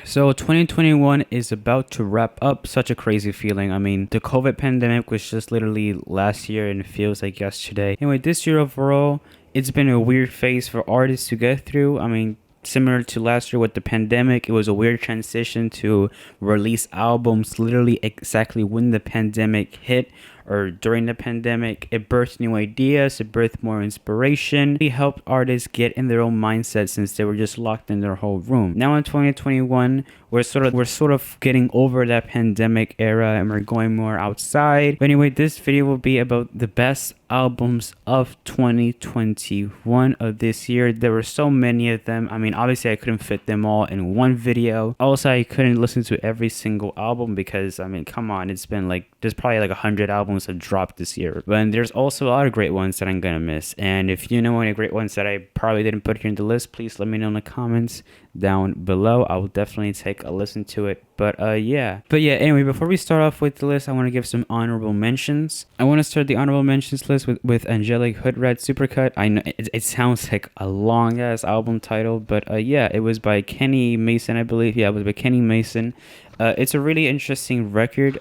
So 2021 is about to wrap up. Such a crazy feeling. I mean, the COVID pandemic was just literally last year and it feels like yesterday. Anyway, this year overall, it's been a weird phase for artists to get through. I mean, similar to last year with the pandemic, it was a weird transition to release albums literally exactly when the pandemic hit or during the pandemic. It birthed new ideas, it birthed more inspiration. It helped artists get in their own mindset since they were just locked in their whole room. Now in 2021, we're sort of getting over that pandemic era and we're going more outside. But anyway, this video will be about the best albums of 2021 of this year. There were so many of them. I mean, obviously I couldn't fit them all in one video. Also, I couldn't listen to every single album because, I mean, come on, it's been like, there's probably like 100 albums have dropped this year. But there's also a lot of great ones that I'm gonna miss. And if you know any great ones that I probably didn't put here in the list, please let me know in the comments down below. I will definitely take a listen to it. But yeah, anyway, before we start off with the list, I want to give some honorable mentions. I want to start the honorable mentions list with Angelic Hood Red Supercut. I know it sounds like a long ass album title, but yeah, it was by Kenny Mason, I believe. Yeah, it was by Kenny Mason. It's a really interesting record.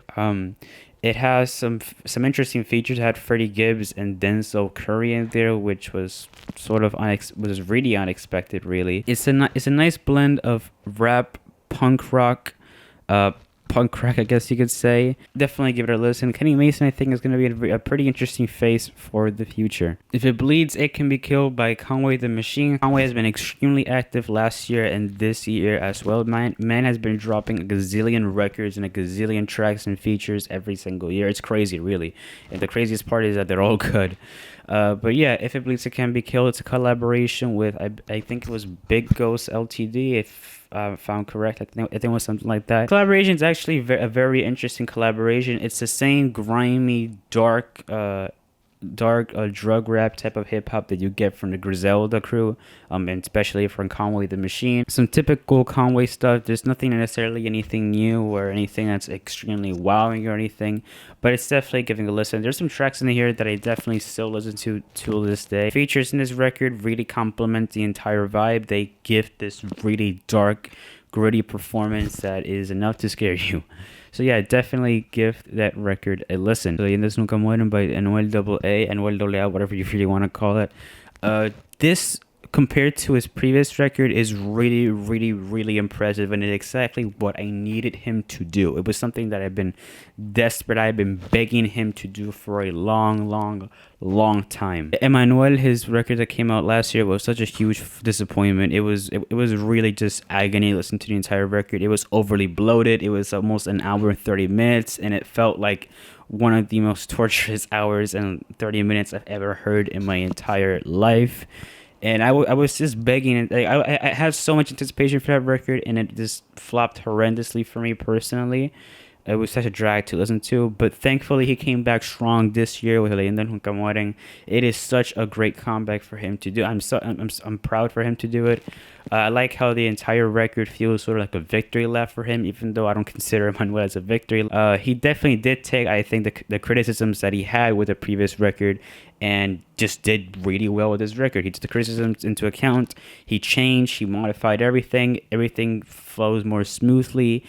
It has some interesting features. It had Freddie Gibbs and Denzel Curry in there, which was sort of was really unexpected. Really, it's a nice blend of rap, punk rock, punk rock, I guess you could say. Definitely give it a listen. Kenny Mason, I think, is going to be a pretty interesting face for the future. If It Bleeds, It Can Be Killed by Conway the Machine. Conway has been extremely active last year and this year as well. Man has been dropping a gazillion records and a gazillion tracks and features every single year. It's crazy, really. And the craziest part is that they're all good. But yeah, If It Bleeds, It Can Be Killed. It's a collaboration with, I think it was Big Ghost Ltd, if found correct. I think it was something like that. Collaboration is actually a very interesting collaboration. It's the same grimy, dark drug rap type of hip hop that you get from the Griselda crew, and especially from Conway the Machine. Some typical Conway stuff. There's nothing necessarily anything new or anything that's extremely wowing or anything, but it's definitely giving a listen. There's some tracks in here that I definitely still listen to this day. Features in this record really complement the entire vibe. They give this really dark, gritty performance that is enough to scare you. So yeah, definitely give that record a listen. Leyendas Nunca Mueren by Anuel AA, Anuel AA, whatever you really want to call it. This, compared to his previous record, is really, really, really impressive, and it's exactly what I needed him to do. It was something that I've been desperate, I've been begging him to do for a long time. Emmanuel, his record that came out last year, was such a huge disappointment. It was really just agony. Listen to the entire record. It was overly bloated. It was almost an hour and 30 minutes, and it felt like one of the most torturous hours and 30 minutes I've ever heard in my entire life. And I was just begging. I had so much anticipation for that record, and it just flopped horrendously for me personally. It was such a drag to listen to, but thankfully he came back strong this year with Leyendas Nunca Mueren. It is such a great comeback for him to do. I'm proud for him to do it. I like how the entire record feels sort of like a victory lap for him, even though I don't consider Manuel as a victory. He definitely did take, I think, the criticisms that he had with the previous record and just did really well with his record. He took the criticisms into account. He changed. He modified everything. Everything flows more smoothly.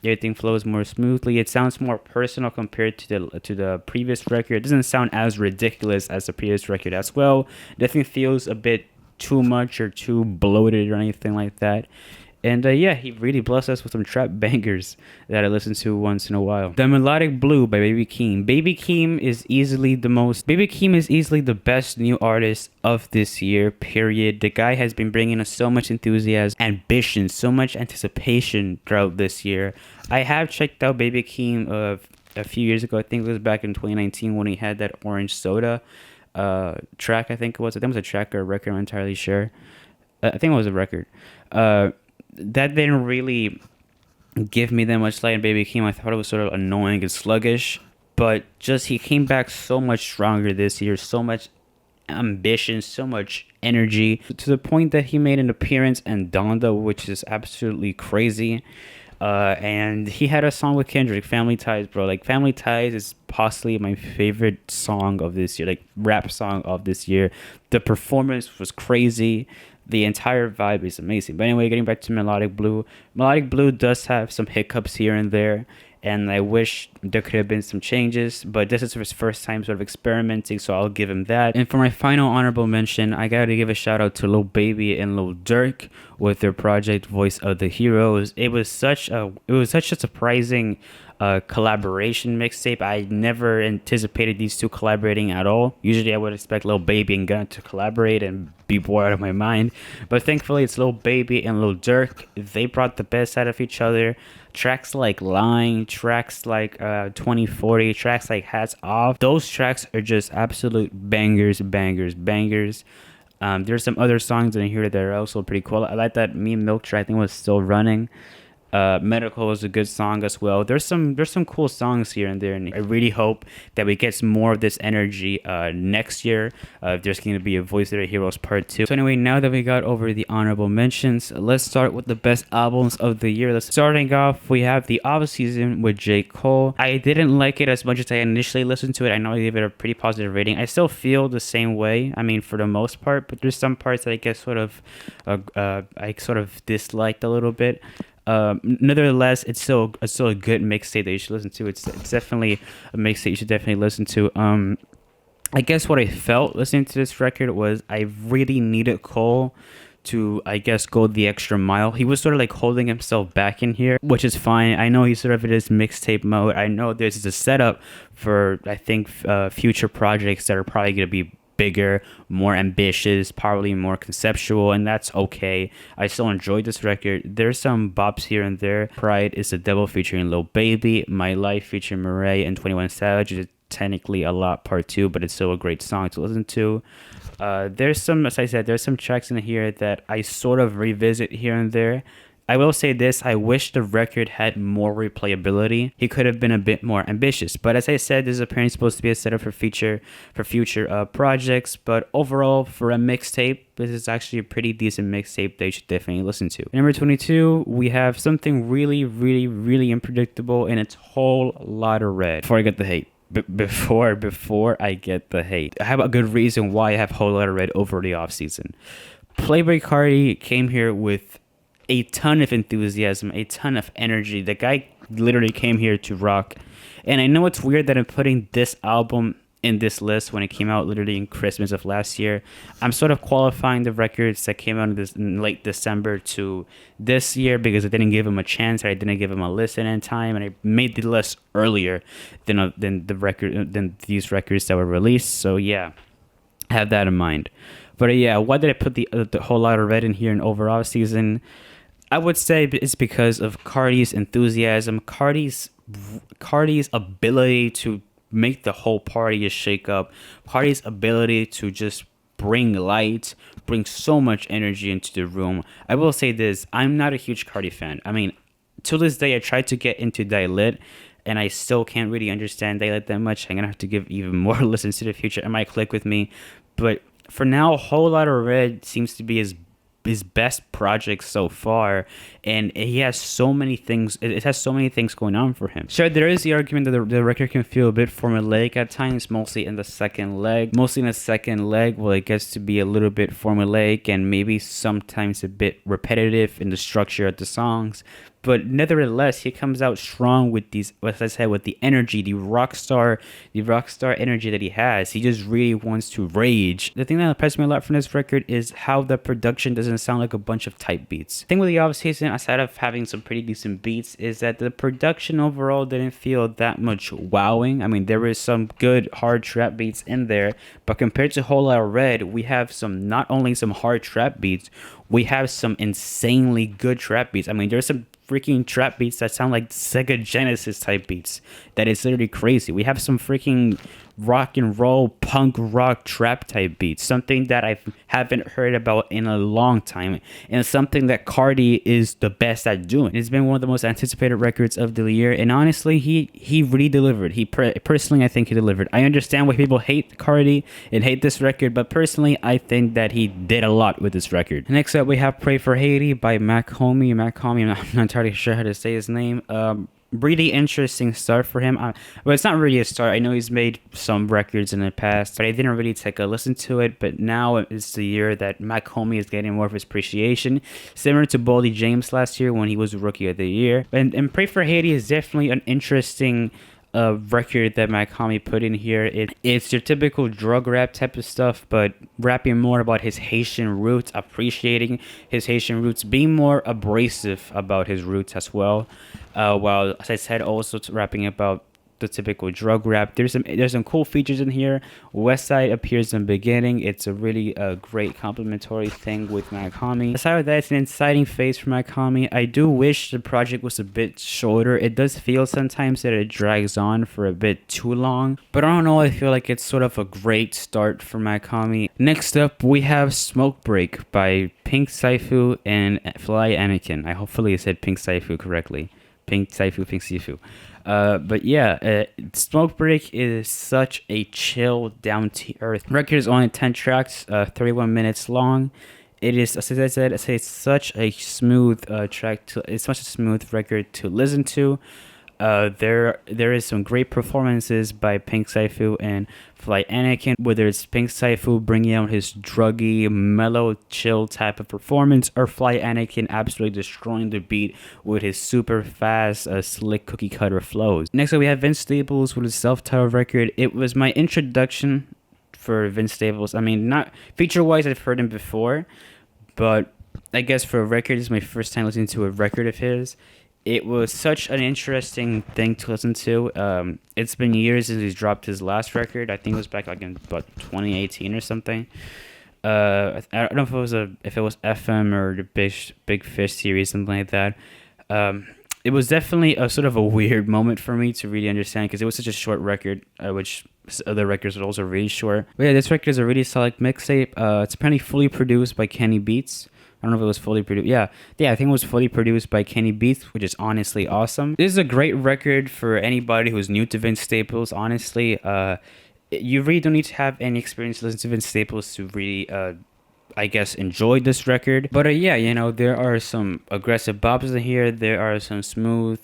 It sounds more personal compared to the previous record. It doesn't sound as ridiculous as the previous record as well. Definitely feels a bit too much or too bloated or anything like that. And yeah, he really blessed us with some trap bangers that I listen to once in a while. The Melodic Blue by Baby Keem. Baby Keem is easily the best new artist of this year, period. The guy has been bringing us so much enthusiasm, ambition, so much anticipation throughout this year. I have checked out Baby Keem a few years ago. I think it was back in 2019 when he had that Orange Soda track. I think it was a track or a record. I'm not entirely sure. I think it was a record. That didn't really give me that much light in Baby Keem. I thought it was sort of annoying and sluggish, but just he came back so much stronger this year, so much ambition, so much energy, to the point that he made an appearance in Donda, which is absolutely crazy. And he had a song with Kendrick, Family Ties, bro. Like, Family Ties is possibly my favorite song of this year, like rap song of this year. The performance was crazy. The entire vibe is amazing. But anyway, getting back to Melodic Blue. Melodic Blue does have some hiccups here and there, and I wish there could have been some changes, but this is his first time sort of experimenting, so I'll give him that. And for my final honorable mention, I gotta give a shout out to Lil Baby and Lil Durk with their project Voice of the Heroes. It was such a surprising collaboration mixtape. I never anticipated these two collaborating at all. Usually I would expect Lil Baby and Gunn to collaborate and be bored out of my mind, but thankfully it's Lil Baby and Lil Durk. They brought the best out of each other. Tracks like Line, tracks like 2040, tracks like Hats Off, those tracks are just absolute bangers. There's some other songs in here that are also pretty cool. I like that Me and Milk track, I think, was still running. Medical is a good song as well. There's some cool songs here and there, and I really hope that we get some more of this energy next year. There's going to be a Voice of the Heroes Part 2. So anyway, now that we got over the honorable mentions, let's start with the best albums of the year. Starting off, we have the Off-Season with J.Cole. I didn't like it as much as I initially listened to it. I know I gave it a pretty positive rating. I still feel the same way, I mean, for the most part, but there's some parts that I guess I sort of disliked a little bit. Nevertheless, it's still a good mixtape that you should listen to. It's definitely a mixtape you should definitely listen to. I guess what I felt listening to this record was I really needed Cole to, I guess, go the extra mile. He was sort of like holding himself back in here, which is fine. I know he's sort of in his mixtape mode. I know this is a setup for, I think, future projects that are probably going to be bigger, more ambitious, probably more conceptual, and that's okay. I still enjoyed this record. There's some bops here and there. Pride is the Devil featuring Lil Baby. My Life featuring Murray and 21 Savage is technically a lot Part 2, but it's still a great song to listen to. There's some, as I said, there's some tracks in here that I sort of revisit here and there. I will say this, I wish the record had more replayability. He could have been a bit more ambitious. But as I said, this is apparently supposed to be a setup for future projects. But overall, for a mixtape, this is actually a pretty decent mixtape that you should definitely listen to. Number 22, we have something really unpredictable, and it's Whole Lotta Red. Before I get the hate. Before I get the hate, I have a good reason why I have Whole Lotta Red over the Off-Season. Playboi Carti came here with a ton of enthusiasm, a ton of energy. The guy literally came here to rock. And I know it's weird that I'm putting this album in this list when it came out literally in Christmas of last year. I'm sort of qualifying the records that came out in late December to this year because I didn't give him a chance, or I didn't give him a listen in time, and I made the list earlier than these records that were released. So yeah, have that in mind. But yeah, why did I put the Whole Lotta Red in here in overall season? I would say it's because of Carti's enthusiasm, Carti's ability to make the whole party a shake up, Carti's ability to just bring light, bring so much energy into the room. I will say this, I'm not a huge Carti fan. I mean, to this day, I tried to get into Die-Lit, and I still can't really understand Die-Lit that much. I'm going to have to give even more listens to the future. It might click with me. But for now, Whole Lotta Red seems to be his best project so far, and he has so many things. It has so many things going on for him. Sure, there is the argument that the record can feel a bit formulaic at times, mostly in the second leg. Well, it gets to be a little bit formulaic and maybe sometimes a bit repetitive in the structure of the songs. But nevertheless, he comes out strong with these, as I said, with the energy, the rock star energy that he has. He just really wants to rage. The thing that impressed me a lot from this record is how the production doesn't sound like a bunch of type beats. The thing with the Off-Season, aside of having some pretty decent beats, is that the production overall didn't feel that much wowing. I mean, there was some good hard trap beats in there, but compared to Whole Lotta Red, we have not only some hard trap beats, we have some insanely good trap beats. I mean, there's some freaking trap beats that sound like Sega Genesis type beats. That is literally crazy. We have some freaking rock and roll, punk rock trap type beats. Something that I haven't heard about in a long time. And something that Carti is the best at doing. It's been one of the most anticipated records of the year. And honestly, he really delivered. Personally, I think he delivered. I understand why people hate Carti and hate this record. But personally, I think that he did a lot with this record. Next up, we have Pray for Haiti by Mac Homie. I'm not entirely sure how to say his name. really interesting start for him. Well, it's not really a start. I know he's made some records in the past, but I didn't really take a listen to it. But now it's the year that Mac Homie is getting more of his appreciation, similar to Boldy James last year when he was Rookie of the Year. And Pray for Haiti is definitely an interesting record that my homie put in here. It's your typical drug rap type of stuff, but rapping more about his Haitian roots, appreciating his Haitian roots, being more abrasive about his roots as well. While, as I said, also rapping about the typical drug rap. There's some cool features in here. Westside appears in the beginning. It's a really great complimentary thing with Makami. Aside from that, it's an exciting phase for Makami. I do wish the project was a bit shorter. It does feel sometimes that it drags on for a bit too long, but I don't know, I feel like it's sort of a great start for Makami. Next up, we have Smoke Break by Pink Saifu and Fly Anakin. I hopefully said Pink Saifu correctly. Pink Saifu, Pink Sifu. But yeah, Smoke Break is such a chill, down-to-earth record. Is only 10 tracks, 31 minutes long. It is, as I said, it's such a smooth it's such a smooth record to listen to. There is some great performances by Pink Saifu and Fly Anakin, whether it's Pink Saifu bringing out his druggy, mellow, chill type of performance, or Fly Anakin absolutely destroying the beat with his super fast, slick cookie cutter flows. Next up, we have Vince Staples with his self-titled record. It was my introduction for Vince Staples. I mean, not feature-wise, I've heard him before, but I guess for a record, it's my first time listening to a record of his. It was such an interesting thing to listen to. It's been years since he's dropped his last record. I think it was back like in about 2018 or something. I don't know if it was FM or the Big Fish series, something like that. It was definitely a sort of a weird moment for me to really understand, because it was such a short record, which other records were also really short. But yeah, this record is a really solid mixtape. It's apparently fully produced by Kenny Beats. I don't know if it was fully produced. Yeah, I think it was fully produced by Kenny Beats, which is honestly awesome. This is a great record for anybody who's new to Vince Staples, honestly. You really don't need to have any experience listening to Vince Staples to really, I guess, enjoy this record. But yeah, you know, there are some aggressive bops in here. There are some smooth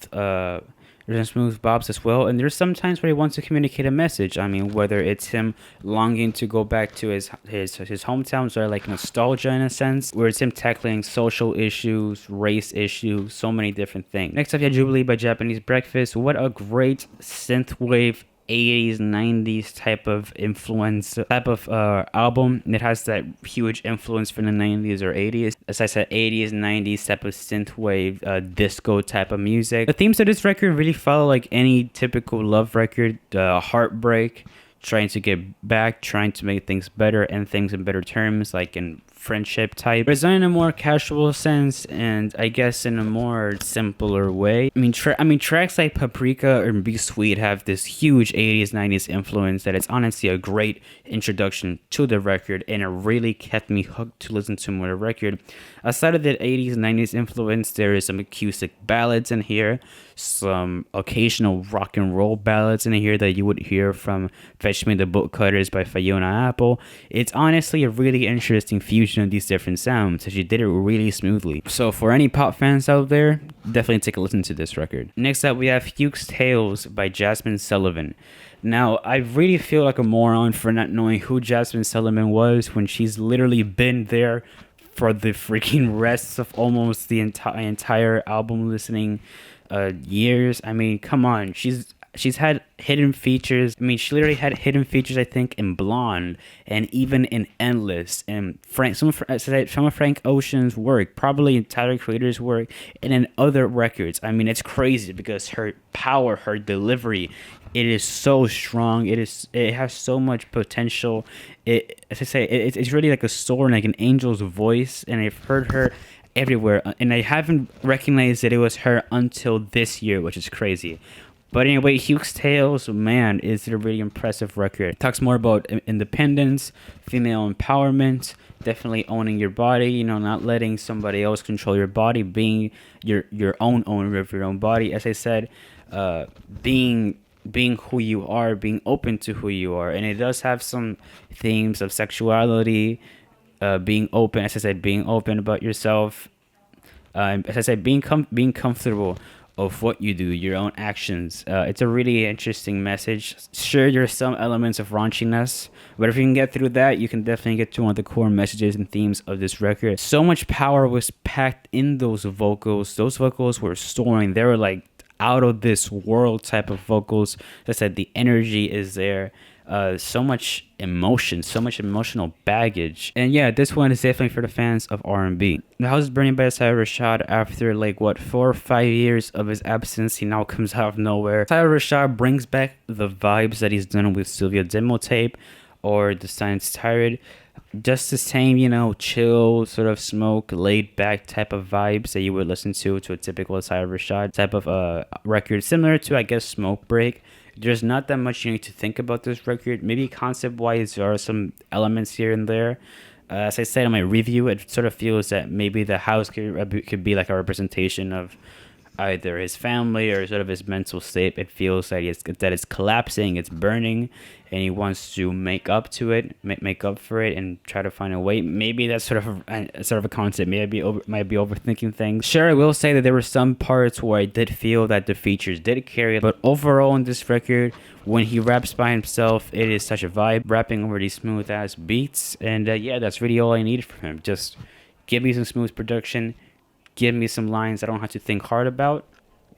bops as well, and there's some times where he wants to communicate a message. I mean, whether it's him longing to go back to his hometown, sort of like nostalgia in a sense, where it's him tackling social issues, race issues, so many different things. Next up, you have Jubilee by Japanese Breakfast. What a great synthwave 80s, 90s type of influence, album. It has that huge influence from the 90s or 80s. As I said, 80s, 90s type of synthwave, disco type of music. The themes of this record really follow like any typical love record, heartbreak, trying to get back, trying to make things better and things in better terms, like in friendship type. But it's done in a more casual sense, and I guess in a more simpler way. I mean, tracks like Paprika and Be Sweet have this huge 80s, 90s influence that it's honestly a great introduction to the record, and it really kept me hooked to listen to more record. Aside of that 80s, 90s influence, there is some acoustic ballads in here, some occasional rock and roll ballads in here that you would hear from Fetch Me the Bolt Cutters by Fiona Apple. It's honestly a really interesting fusion of these different sounds, and she did it really smoothly. So for any pop fans out there, definitely take a listen to this record. Next up, we have Heaux Tales by Jazmine Sullivan. Now, I really feel like a moron for not knowing who Jazmine Sullivan was when she's literally been there for the freaking rest of almost the entire album listening years. I mean, come on, she's had hidden features. I mean, she literally had hidden features, I think, in Blonde and even in Endless, and some of Frank Ocean's work, probably in Tyler Creator's work, and in other records. I mean, it's crazy because her power, her delivery, it is so strong. It has so much potential. As I say, it's really like a sword, like an angel's voice, and I've heard her everywhere, and I haven't recognized that it was her until this year, which is crazy. But anyway, Heaux Tales, man, is a really impressive record. It talks more about independence, female empowerment, definitely owning your body, you know, not letting somebody else control your body, being your own owner of your own body. As I said, being who you are, being open to who you are. And it does have some themes of sexuality, being open, as I said, being open about yourself. As I said, being comfortable of what you do, your own actions. It's a really interesting message. Sure, there's some elements of raunchiness, but if you can get through that, you can definitely get to one of the core messages and themes of this record. So much power was packed in those vocals. Those vocals were soaring. They were like out of this world type of vocals. As I said, the energy is there. So much emotion, so much emotional baggage. And yeah, this one is definitely for the fans of R&B. The House is Burning by Syed Rashad. After like what, 4 or 5 years of his absence, he now comes out of nowhere. Syed Rashad brings back the vibes that he's done with Sylvia demo tape or The Science Tired. Just the same, you know, chill, sort of smoke, laid back type of vibes that you would listen to a typical Syed Rashad type of record, similar to, I guess, Smoke Break. There's not that much you need to think about this record. Maybe concept-wise, there are some elements here and there. As I said in my review, it sort of feels that maybe the house could be like a representation of either his family or sort of his mental state. It feels like it's collapsing, it's burning, and he wants to make up to it, make up for it, and try to find a way. Maybe that's sort of a concept. Maybe might be overthinking things. Sure, I will say that there were some parts where I did feel that the features did carry it, but overall in this record, when he raps by himself, it is such a vibe, rapping over these smooth ass beats, and yeah, that's really all I need from him. Just give me some smooth production. Give me some lines I don't have to think hard about.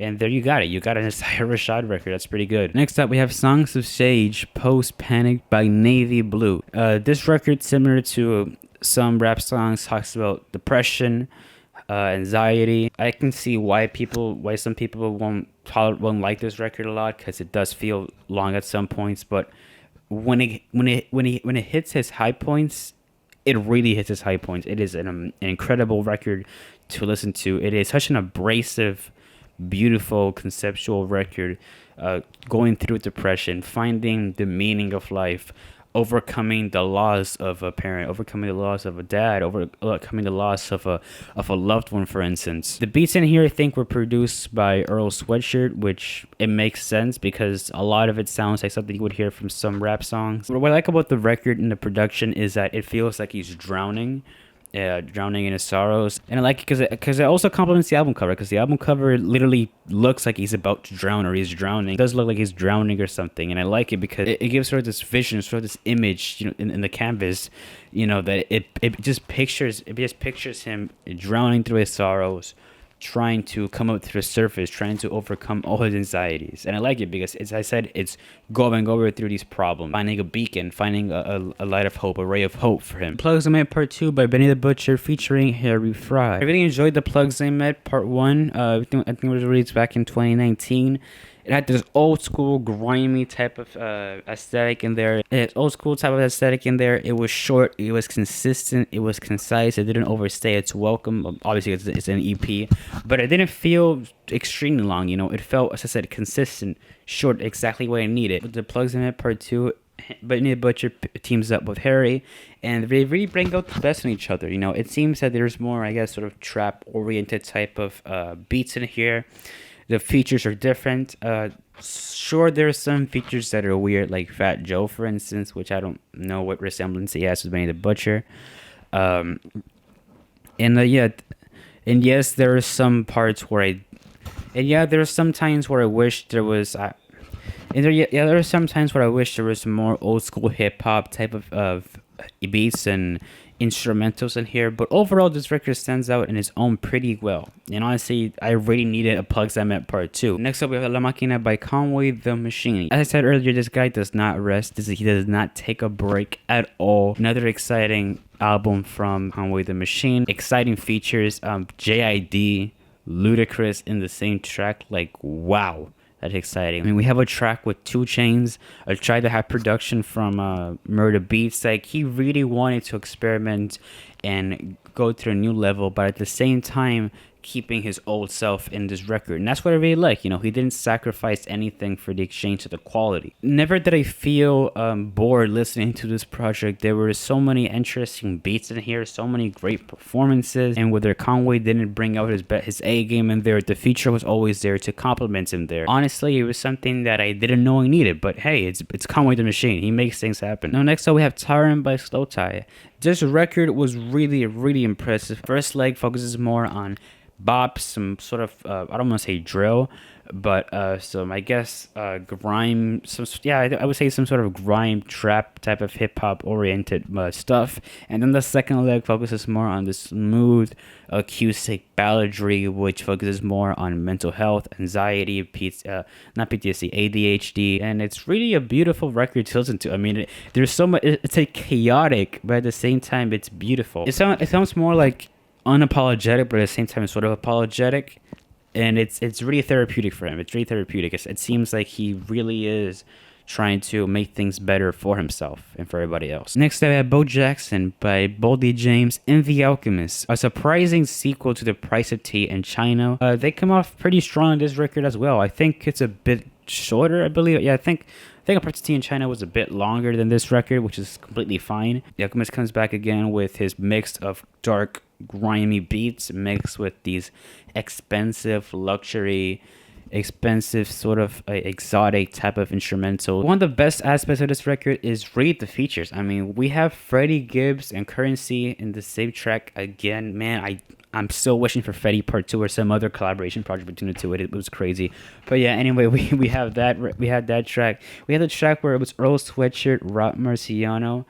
And there you got it. You got an Syed Rashad record. That's pretty good. Next up, we have Songs of Sage, Post Panic by Navy Blue. This record, similar to some rap songs, talks about depression, anxiety. I can see why some people won't like this record a lot, because it does feel long at some points. But when it hits his high points, it really hits his high points. It is an incredible record to listen to. It is such an abrasive, beautiful, conceptual record, going through depression, finding the meaning of life, overcoming the loss of a parent, overcoming the loss of a dad, overcoming the loss of a loved one, for instance. The beats in here, I think, were produced by Earl Sweatshirt, which it makes sense because a lot of it sounds like something you would hear from some rap songs. What I like about the record and the production is that it feels like he's drowning in his sorrows, and I like it because it also complements the album cover, because the album cover literally looks like he's about to drown, or he's drowning. It does look like he's drowning or something, and I like it because it gives sort of this vision, sort of this image, you know, in the canvas, you know, that it just pictures him drowning through his sorrows, trying to come up to the surface, trying to overcome all his anxieties. And I like it because, as I said, it's going over through these problems, finding a beacon, finding a light of hope, a ray of hope for him. Plugs I Met Part 2 by Benny the Butcher featuring Harry Fry. I really enjoyed the Plugs I Met Part 1. I think it was released back in 2019. It had this old school, grimy type of aesthetic in there. It was short, it was consistent, it was concise. It didn't overstay its welcome. Obviously, it's an EP, but it didn't feel extremely long. You know, it felt, as I said, consistent, short, exactly what I needed. With the Plugs in It Part 2, Benny the Butcher teams up with Harry, and they really bring out the best in each other. You know, it seems that there's more, I guess, sort of trap-oriented type of beats in here. The features are different. Sure, there are some features that are weird, like Fat Joe, for instance, which I don't know what resemblance he has with Benny the Butcher. And yes, there are some parts where there are some times where I wish there was. There are some times where I wish there was more old school hip hop type of beats and instrumentals in here, but overall this record stands out in its own pretty well, and honestly I really needed a Plugs I Met Part 2. Next up we have La Maquina by Conway the Machine. As I said earlier, this guy does not rest. He does not take a break at all. Another exciting album from Conway the Machine. Exciting features, JID, Ludacris in the same track. Like, wow, that's exciting. I mean, we have a track with 2 Chainz, a track that had production from Murder Beats. Like, he really wanted to experiment and go to a new level, but at the same time keeping his old self in this record. And that's what I really like. You know, he didn't sacrifice anything for the exchange of the quality. Never did I feel bored listening to this project. There were so many interesting beats in here, so many great performances, and whether Conway didn't bring out his A game in there, the feature was always there to compliment him there. Honestly, it was something that I didn't know I needed, but hey, it's Conway the Machine. He makes things happen. Now next up we have Tyrant by Slow Tie. This record was really impressive. First leg focuses more on bop, some sort of I don't want to say drill, but some, I guess, grime, some, yeah, I would say some sort of grime trap type of hip hop oriented stuff. And then the second leg focuses more on the smooth acoustic balladry, which focuses more on mental health, anxiety, not PTSD, ADHD, and it's really a beautiful record to listen to. I mean, there's so much. It's like chaotic, but at the same time, it's beautiful. It sounds more like unapologetic, but at the same time, sort of apologetic. And it's really therapeutic for him. It's really therapeutic. It seems like he really is trying to make things better for himself and for everybody else. Next up, I have Bo Jackson by Boldy James and The Alchemist, a surprising sequel to The Price of Tea and China. They come off pretty strong on this record as well. I think it's a bit shorter, I believe. Yeah, I think A Price of Tea in China was a bit longer than this record, which is completely fine. The Alchemist comes back again with his mix of dark, grimy beats mixed with these expensive sort of exotic type of instrumental. One of the best aspects of this record is read the features. I mean, we have Freddie Gibbs and Currency in the same track again. Man, I'm still wishing for Fetty Part 2 or some other collaboration project between the two. It was crazy. But yeah, anyway, we have that. We had that track. We had the track where it was Earl Sweatshirt, Rob Marciano.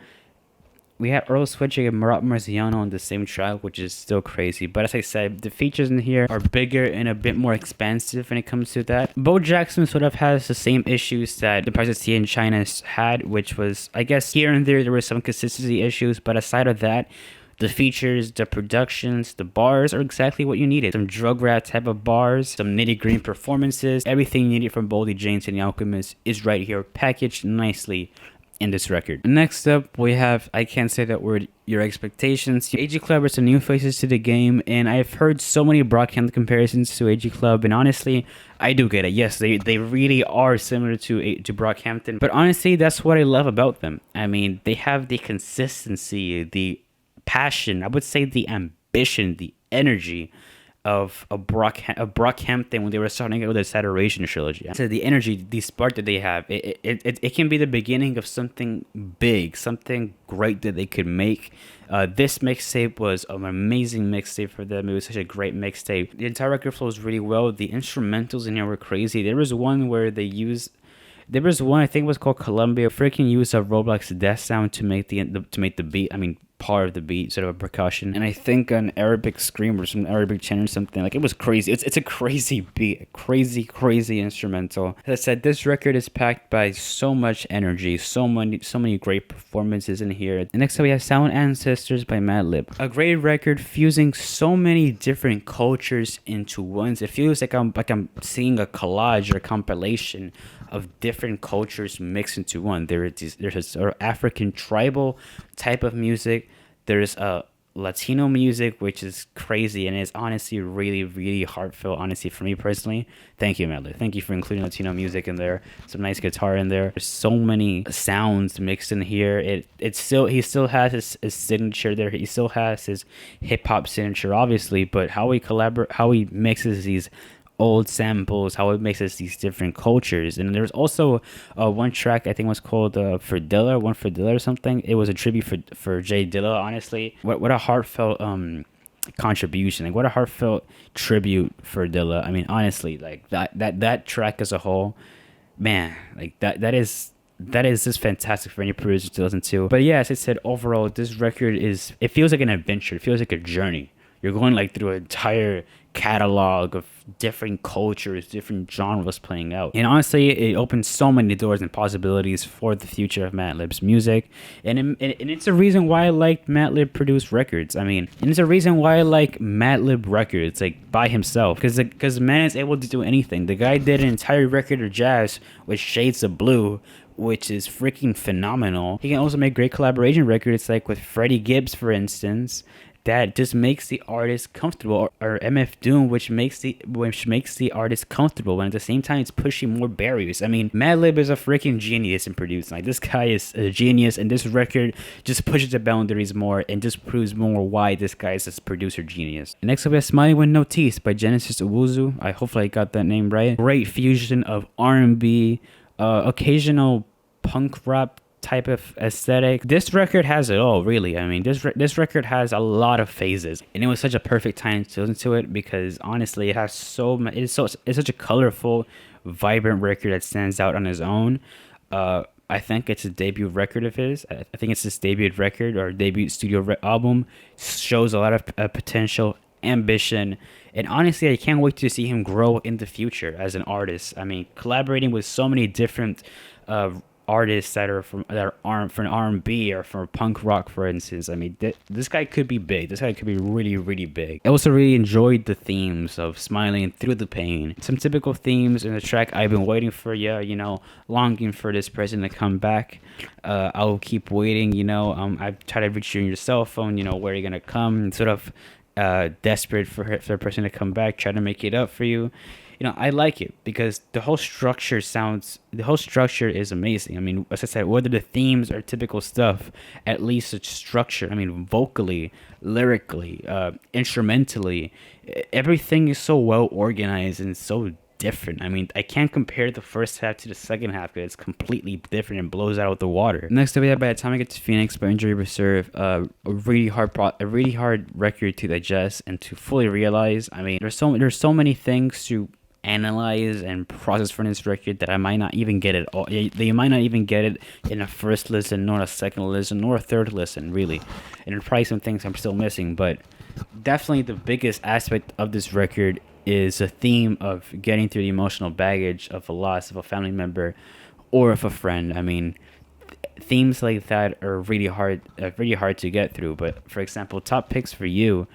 We had Earl Sweatshirt and Rob Marciano on the same track, which is still crazy. But as I said, the features in here are bigger and a bit more expansive when it comes to that. Bo Jackson sort of has the same issues that The Price of Tea in China had, which was, I guess, here and there were some consistency issues. But aside of that, the features, the productions, the bars are exactly what you needed. Some drug rap type of bars, some nitty-gritty performances. Everything you needed from Boldy James and The Alchemist is right here, packaged nicely in this record. Next up, we have I Can't Say That Word, Your Expectations. AG Club are some new faces to the game, and I've heard so many Brockhampton comparisons to AG Club, and honestly, I do get it. Yes, they really are similar to Brockhampton, but honestly, that's what I love about them. I mean, they have the consistency, the passion, I would say the ambition, the energy of Brockhampton when they were starting out with the Saturation trilogy. So the energy, the spark that they have, it can be the beginning of something big, something great that they could make. This mixtape was an amazing mixtape for them. It was such a great mixtape. The entire record flows really well. The instrumentals in here were crazy. There was one I think it was called Columbia. Freaking used a Roblox death sound to make the beat. I mean, part of the beat, sort of a percussion, and I think an Arabic scream or some Arabic chant or something. Like, it was crazy. It's a crazy beat, crazy instrumental. As I said, this record is packed by so much energy, so many great performances in here. And next up, we have Sound Ancestors by Madlib, a great record fusing so many different cultures into one. It feels like I'm seeing a collage or a compilation of different cultures mixed into one. There's a sort of African tribal type of music. There's a Latino music, which is crazy and is honestly really heartfelt. Honestly, for me personally, thank you, Madlib. Thank you for including Latino music in there. Some nice guitar in there. There's so many sounds mixed in here. He still has his signature there. He still has his hip hop signature, obviously, but how he mixes these old samples, how it makes us these different cultures. And there's also one track I think was called For Dilla or something. It was a tribute for Jay Dilla. Honestly, what a heartfelt contribution, like what a heartfelt tribute for Dilla. I mean, honestly, like that track as a whole, man, like that is just fantastic for any producer to listen to. But yeah, as I said, overall this record it feels like an adventure. It feels like a journey. You're going like through an entire catalog of different cultures, different genres playing out. And honestly, it opens so many doors and possibilities for the future of Madlib's music. And it's a reason why I like Madlib produced records. I mean, and it's a reason why I like Madlib records, like by himself. Because man is able to do anything. The guy did an entire record of jazz with Shades of Blue, which is freaking phenomenal. He can also make great collaboration records, like with Freddie Gibbs, for instance, that just makes the artist comfortable, or MF Doom, which makes the artist comfortable, when at the same time it's pushing more barriers. I mean, Madlib is a freaking genius in producing. Like, this guy is a genius, and this record just pushes the boundaries more and just proves more why this guy is a producer genius. Next up, we have Smiling with No Teeth by Genesis Owusu. Hopefully I got that name right. Great fusion of R&B, occasional punk rap type of aesthetic. This record has it all, really. I mean, this record has a lot of phases, and it was such a perfect time to listen to it because honestly, it has it's such a colorful, vibrant record that stands out on its own. I think it's a debut record of his. I think it's his debut record or debut studio album. Shows a lot of potential, ambition, and honestly, I can't wait to see him grow in the future as an artist. I mean, collaborating with so many different artists that aren't for an R&B or for punk rock, for instance. I mean, this guy could be big. This guy could be really, really big. I also really enjoyed the themes of smiling through the pain. Some typical themes in the track. I've been waiting for you, you know, longing for this person to come back. I'll keep waiting, you know. I've tried to reach you on your cell phone, you know, where are you gonna come? Sort of desperate for the person to come back, try to make it up for you. You know, I like it because the whole structure is amazing. I mean, as I said, whether the themes are typical stuff, at least it's structure. I mean, vocally, lyrically, instrumentally, everything is so well organized and so different. I mean, I can't compare the first half to the second half because it's completely different and blows out of the water. Next up, we have By the Time I Get to Phoenix by Injury Reserve. A really hard record to digest and to fully realize. I mean, there's so many things to analyze and process for this record that I might not even get it all. They might not even get it in a first listen, nor a second listen, nor a third listen, really. And there's probably some things I'm still missing, but definitely the biggest aspect of this record is a theme of getting through the emotional baggage of a loss of a family member or of a friend. I mean, themes like that are really hard to get through. But for example, Top Picks for You,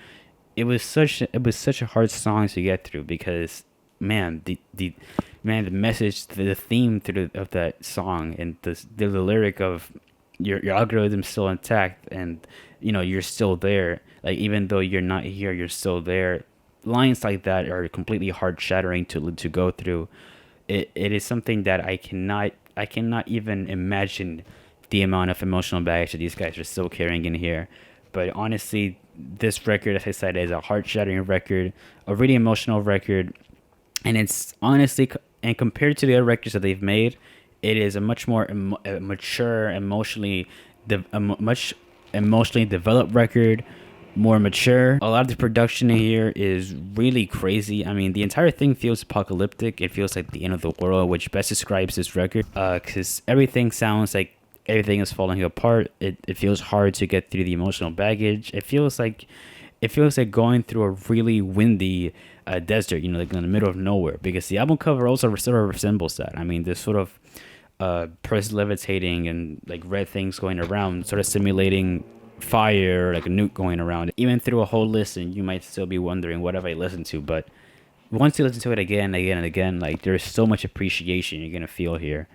it was such a hard song to get through because the message, the theme of that song, and the lyric of your algorithm's still intact, and you know you're still there. Like even though you're not here, you're still there. Lines like that are completely heart shattering to go through. It is something that I cannot even imagine the amount of emotional baggage that these guys are still carrying in here. But honestly, this record, as I said, is a heart shattering record, a really emotional record. And it's honestly, and compared to the other records that they've made, it is a much more mature, much emotionally developed record, more mature. A lot of the production in here is really crazy. I mean, the entire thing feels apocalyptic. It feels like the end of the world, which best describes this record. Because everything sounds like everything is falling apart. It feels hard to get through the emotional baggage. It feels like going through a really windy desert, you know, like in the middle of nowhere, because the album cover also sort of resembles that. I mean, there's sort of person levitating and like red things going around, sort of simulating fire, like a nuke going around. Even through a whole listen, you might still be wondering, what have I listened to? But once you listen to it again and again, like there's so much appreciation you're gonna feel here.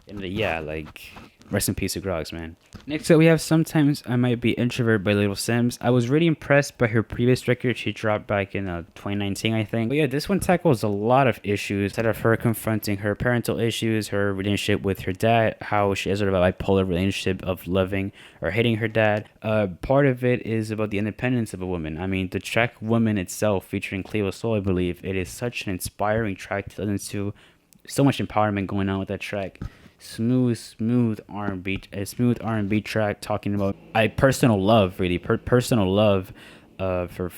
And yeah, like rest in peace to Grogs, man. Next up, we have Sometimes I Might Be Introvert by Little Simz. I was really impressed by her previous record she dropped back in 2019, I think. But yeah, this one tackles a lot of issues. Instead of her confronting her parental issues, her relationship with her dad, how she has sort of a bipolar relationship of loving or hating her dad. Part of it is about the independence of a woman. I mean, the track Woman itself, featuring Cleo Soul, I believe, it is such an inspiring track to listen to. So much empowerment going on with that track. Smooth R&B track talking about personal love, really personal love for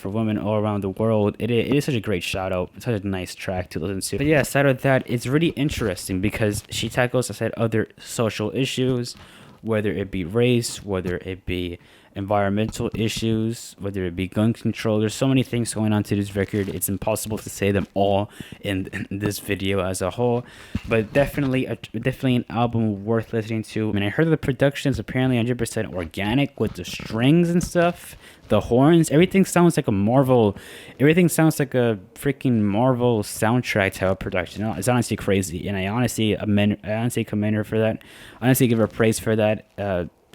women all around the world. It is such a great shout out. It's such a nice track to listen to. But yeah, aside of that, it's really interesting because she tackles, I said, other social issues, whether it be race, whether it be environmental issues, whether it be gun control. There's so many things going on to this record. It's impossible to say them all in this video as a whole, but definitely an album worth listening to. I mean, I heard the production is apparently 100% organic with the strings and stuff, the horns. Everything sounds like a freaking Marvel soundtrack type of production. You know, it's honestly crazy, and I honestly commend her for that. I honestly give her praise for that.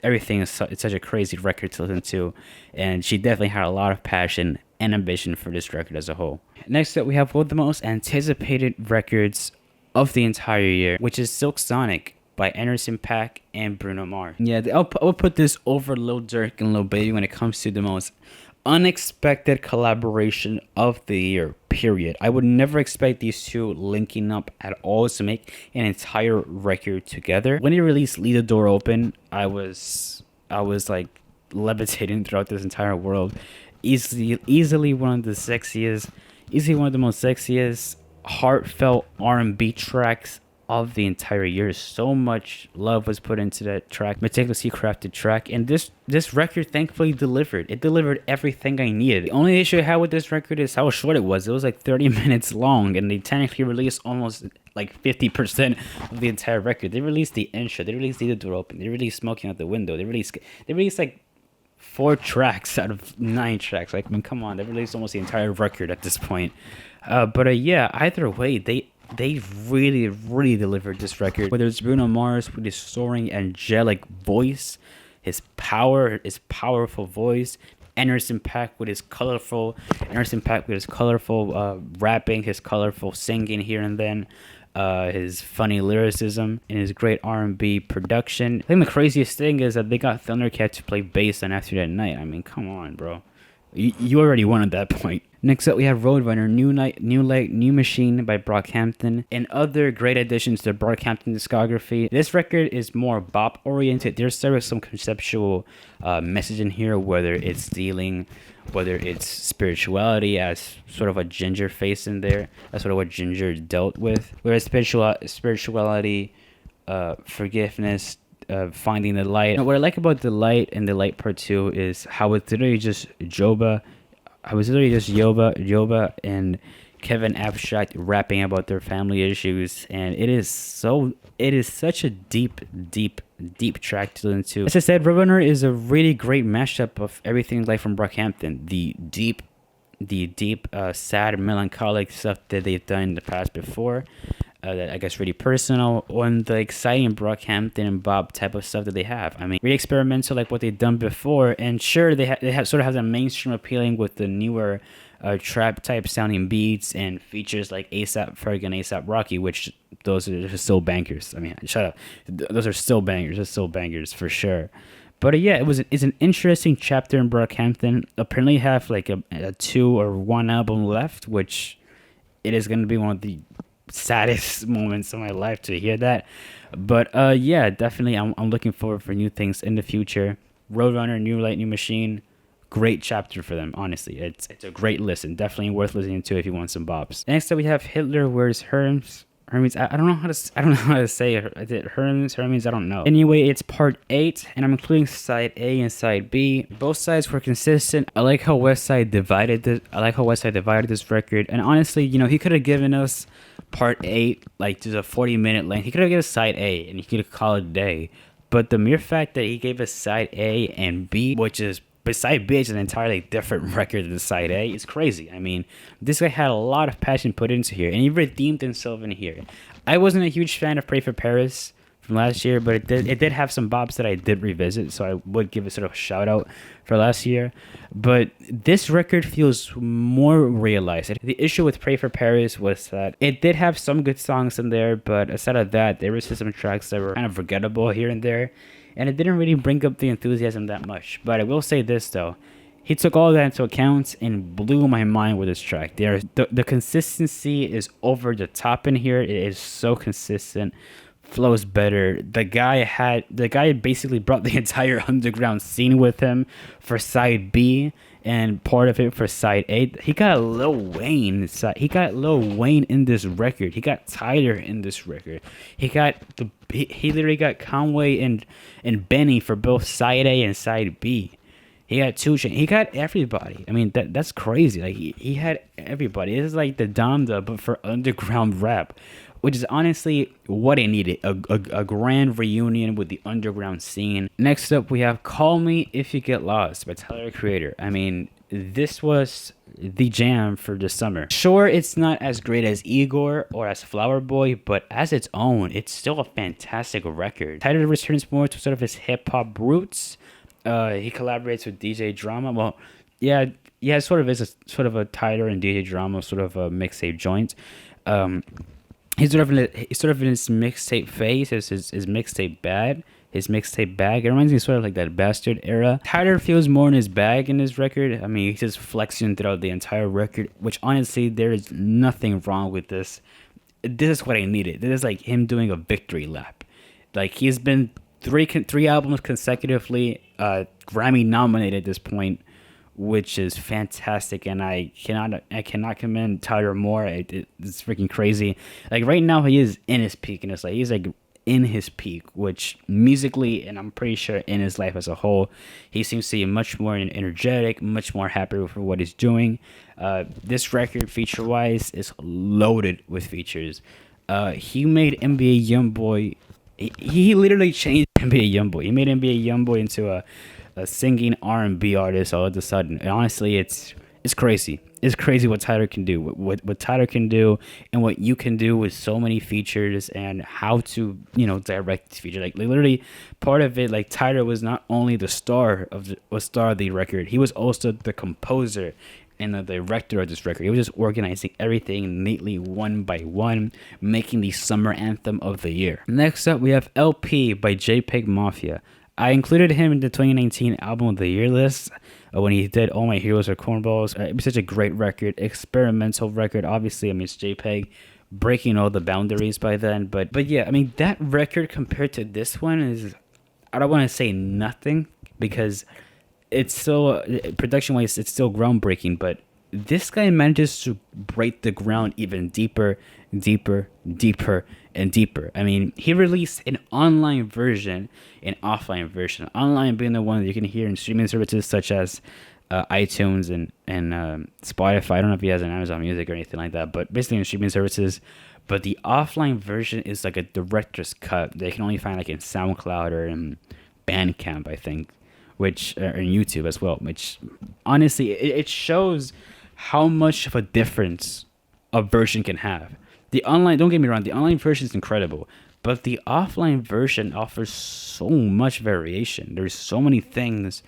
Everything it's such a crazy record to listen to, and she definitely had a lot of passion and ambition for this record as a whole. Next up, we have one of the most anticipated records of the entire year, which is Silk Sonic by Anderson .Paak and Bruno Mars. Yeah, I'll put this over Lil Durk and Lil Baby when it comes to the most unexpected collaboration of the year, period. I would never expect these two linking up at all to make an entire record together. When he released Leave the Door Open, I was like levitating throughout this entire world. Easily one of the sexiest, easily one of the most sexiest heartfelt R&B tracks of the entire year. So much love was put into that track, meticulously crafted track, and this record thankfully delivered. It delivered everything I needed. The only issue I had with this record is how short it was. It was like 30 minutes long, and they technically released almost like 50% of the entire record. They released the intro, they released Leave the Door Open, they released Smoking Out the Window, they released like 4 tracks out of 9 tracks. Like, I mean, come on, they released almost the entire record at this point. But yeah, either way, they really delivered this record. Whether it's Bruno Mars with his soaring angelic voice, his powerful voice, Anderson .Paak with his colorful rapping, his colorful singing here and then, his funny lyricism, and his great R&B production. I think the craziest thing is that they got Thundercat to play bass on After That Night. I mean, come on, bro. You already won at that point. Next up, we have Roadrunner, New Night, New Light, New Machine by Brockhampton, and other great additions to Brockhampton discography. This record is more bop oriented. There's sort of some conceptual message in here, whether it's spirituality as sort of a Ginger face in there. That's sort of what Ginger dealt with. Whereas spirituality, forgiveness, finding the light. Now, what I like about the light and the light part 2 is how it's literally just Yoba and Kevin Abstract rapping about their family issues, and it is such a deep track to listen to. As I said, Roadrunner is a really great mashup of everything like from Brockhampton. The deep, sad, melancholic stuff that they've done in the past before, that I guess really personal, on the exciting Brockhampton and Bob type of stuff that they have. I mean, really experimental like what they've done before, and sure, they sort of have the mainstream appealing with the newer trap type sounding beats and features like ASAP Ferg and ASAP Rocky, which those are just still bangers. I mean, shut up. Those are still bangers. They're still bangers for sure. But yeah, it's an interesting chapter in Brockhampton. Apparently have like a 2 or 1 album left, which it is going to be one of the saddest moments of my life to hear that. But yeah, definitely I'm looking forward for new things in the future. Roadrunner, New Light, New Machine, great chapter for them. Honestly, it's a great listen. Definitely worth listening to if you want some bops. Next up, we have Hitler Wears Hermes. I don't know how to say it. Is it Hermes? I don't know. Anyway, it's part 8, and I'm including side A and side B. Both sides were consistent. I like how Westside divided this record. And honestly, he could have given us part 8 like just a 40-minute length. He could have given us side A, and he could have called it a day. But the mere fact that he gave us side A and B, which is side B, is an entirely different record than side A. It's crazy. I mean, this guy had a lot of passion put into here, and he redeemed himself in here. I wasn't a huge fan of Pray for Paris from last year, but it did have some bops that I did revisit, so I would give a sort of shout out for last year. But this record feels more realized. The issue with Pray for Paris was that it did have some good songs in there, but aside of that, there were some tracks that were kind of forgettable here and there, and it didn't really bring up the enthusiasm that much. But I will say this though, he took all that into account and blew my mind with this track. The consistency is over the top in here. It is so consistent, flows better. The guy basically brought the entire underground scene with him for side B and part of it for side A. He got Lil Wayne in this record. He got Tyler in this record. He literally got Conway and Benny for both side A and side B. He got 2 Chainz. He got everybody. I mean, that's crazy. Like he had everybody. This is like the Donda, but for underground rap, which is honestly what I needed. A grand reunion with the underground scene. Next up, we have Call Me If You Get Lost by Tyler, the Creator. I mean, this was the jam for the summer. Sure, it's not as great as Igor or as Flower Boy, but as its own, it's still a fantastic record. Tyler returns more to sort of his hip-hop roots. He collaborates with DJ Drama. Well, yeah, it sort of is a Tyler and DJ Drama sort of a mixtape joint. He's sort of in his mixtape phase. His mixtape Bad. his mixtape Bag. It reminds me sort of like that Bastard era. Tyler feels more in his bag in his record. I mean, he's just flexing throughout the entire record, which honestly, there is nothing wrong with this. This is what I needed. This is like him doing a victory lap. Like, he's been three albums consecutively Grammy nominated at this point, which is fantastic, and I cannot commend Tyler more. It's freaking crazy. Like, right now he is in his peak, and it's like he's like in his peak, which musically, and I'm pretty sure in his life as a whole, he seems to be much more energetic, much more happy with what he's doing. This record, feature wise, is loaded with features. He made NBA YoungBoy. He literally changed NBA YoungBoy. He made NBA YoungBoy into a singing R&B artist all of a sudden. And honestly, it's crazy. It's crazy what Tyler can do. What Tyler can do, and what you can do with so many features, and how to, direct this feature. Like, literally, part of it, like, Tyler was not only the star of the record, he was also the composer and the director of this record. He was just organizing everything neatly, one by one, making the summer anthem of the year. Next up, we have LP by JPEGMAFIA. I included him in the 2019 Album of the Year list when he did All My Heroes Are Cornballs. It was such a great record, experimental record. Obviously, I mean, it's JPEG breaking all the boundaries by then. But yeah, I mean, that record compared to this one is, I don't want to say nothing, because it's still, production-wise, it's still groundbreaking, but this guy manages to break the ground even deeper, and deeper. I mean, he released an online version, an offline version. Online being the one that you can hear in streaming services such as iTunes and Spotify. I don't know if he has an Amazon Music or anything like that, but basically in streaming services. But the offline version is like a director's cut that you can only find like in SoundCloud or in Bandcamp, I think, which or in YouTube as well. Which honestly, it shows how much of a difference a version can have. The online, don't get me wrong, the online version is incredible, but the offline version offers so much variation. There's so many things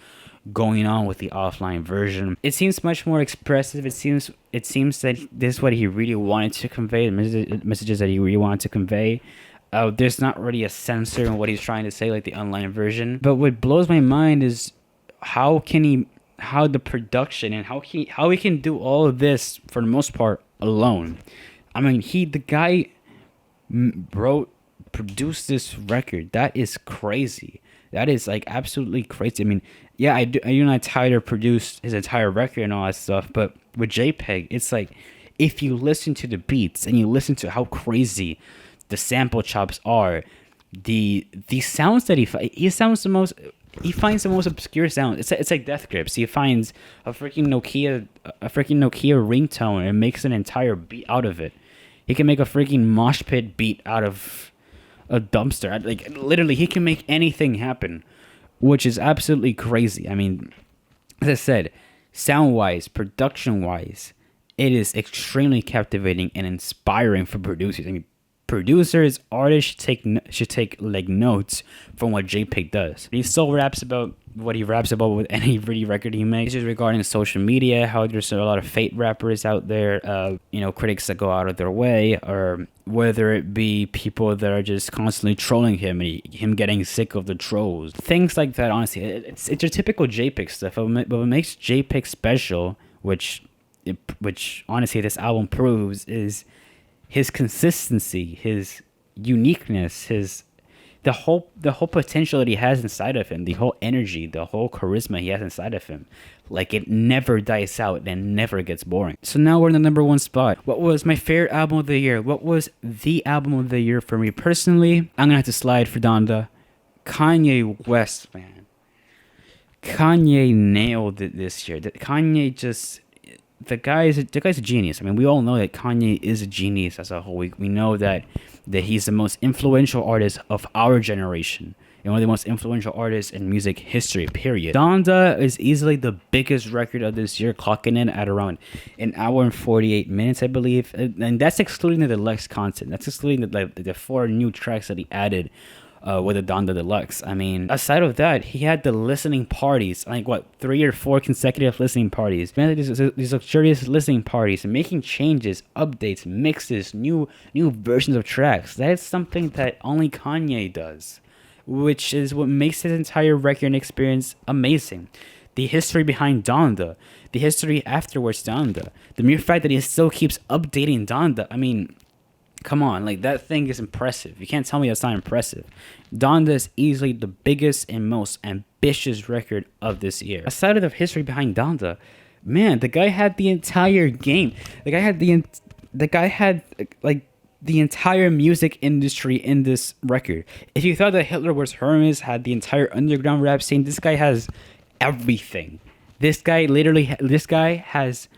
going on with the offline version. It seems much more expressive. It seems that this is what he really wanted to convey, the messages that he really wanted to convey. There's not really a censor in what he's trying to say, like the online version. But what blows my mind is how the production and how he can do all of this for the most part alone. I mean, the guy produced this record. That is crazy. That is like absolutely crazy. I mean, yeah, you know, Tyler produced his entire record and all that stuff, but with JPEG, it's like, if you listen to the beats and you listen to how crazy the sample chops are, the sounds that he finds the most obscure sound. It's like Death Grips. He finds a freaking Nokia ringtone and makes an entire beat out of it. He can make a freaking mosh pit beat out of a dumpster. Like, literally, he can make anything happen, which is absolutely crazy. I mean, as I said, sound-wise, production-wise, it is extremely captivating and inspiring for producers. I mean, producers, artists should take like notes from what JPEG does. He still raps about what he raps about with any really record he makes. Just regarding social media, how there's a lot of fake rappers out there, critics that go out of their way, or whether it be people that are just constantly trolling him and him getting sick of the trolls. Things like that, honestly, it's your typical JPEG stuff. But what makes JPEG special, which honestly this album proves, is his consistency, his uniqueness, the whole potential that he has inside of him, the whole energy, the whole charisma he has inside of him. Like, it never dies out and never gets boring. So now we're in the number one spot. What was my favorite album of the year? What was the album of the year for me personally? I'm gonna have to slide for Donda. Kanye West, man. Kanye nailed it this year. Kanye just... The guy's a genius. I mean, we all know that Kanye is a genius as a whole. We know that he's the most influential artist of our generation and one of the most influential artists in music history, period. Donda is easily the biggest record of this year, clocking in at around an hour and 48 minutes, I believe. And that's excluding the deluxe content. That's excluding the 4 new tracks that he added with the Donda Deluxe. I mean, aside of that, he had the listening parties, like 3 or 4 consecutive listening parties. Man, these luxurious listening parties, and making changes, updates, mixes, new versions of tracks. That is something that only Kanye does. which is what makes his entire record experience amazing. The history behind Donda, the history afterwards Donda, the mere fact that he still keeps updating Donda. I mean, come on, like that thing is impressive. You can't tell me that's not impressive. Donda is easily the biggest and most ambitious record of this year. Aside of the history behind Donda, man, the guy had the entire game. The guy had like the entire music industry in this record. If you thought that Hitler was Hermes, had the entire underground rap scene, this guy has everything. This guy has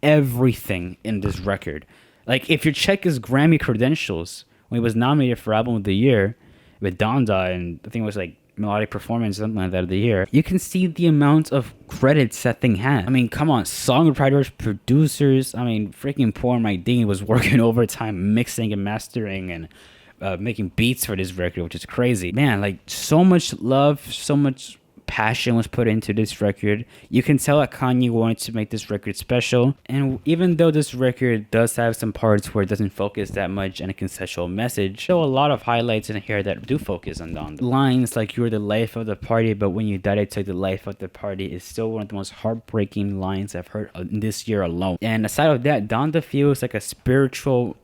everything in this record. Like, if you check his Grammy credentials, when he was nominated for Album of the Year with Donda, and I think it was like Melodic Performance, something like that of the year, you can see the amount of credits that thing had. I mean, come on, songwriters, producers, I mean, freaking poor Mike Dean was working overtime, mixing and mastering and making beats for this record, which is crazy. Man, like, so much love, so much passion was put into this record. You can tell that Kanye wanted to make this record special, and even though this record does have some parts where it doesn't focus that much on a conceptual message, there are a lot of highlights in here that do focus on Donda. Lines like "you were the life of the party, but when you died I took the life of the party" is still one of the most heartbreaking lines I've heard this year alone. And aside of that, Donda feels like a spiritual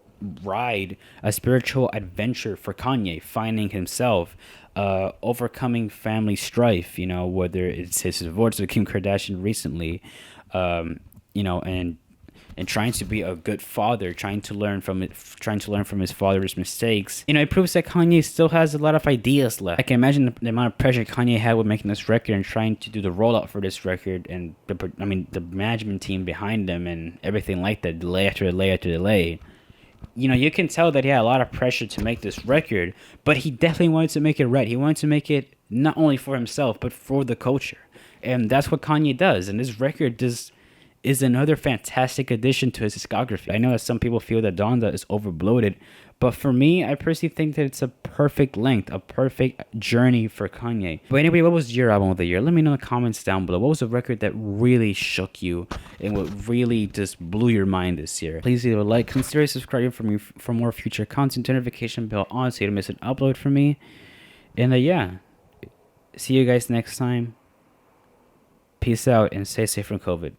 ride, a spiritual adventure for Kanye, finding himself, overcoming family strife, you know, whether it's his divorce with Kim Kardashian recently, you know, and trying to be a good father, trying to learn from his father's mistakes. You know, it proves that Kanye still has a lot of ideas left. I can imagine the amount of pressure Kanye had with making this record and trying to do the rollout for this record, and the management team behind them and everything like that, delay after delay after delay. You know, you can tell that he had a lot of pressure to make this record, but he definitely wanted to make it right. He wanted to make it not only for himself, but for the culture. And that's what Kanye does. And this record is another fantastic addition to his discography. I know that some people feel that Donda is overbloated, but for me, I personally think that it's a perfect length, a perfect journey for Kanye. But anyway, what was your album of the year? Let me know in the comments down below. What was a record that really shook you and what really just blew your mind this year? Please leave a like, consider subscribing for more future content, notification bell on so you don't miss an upload from me. And yeah, see you guys next time. Peace out and stay safe from COVID.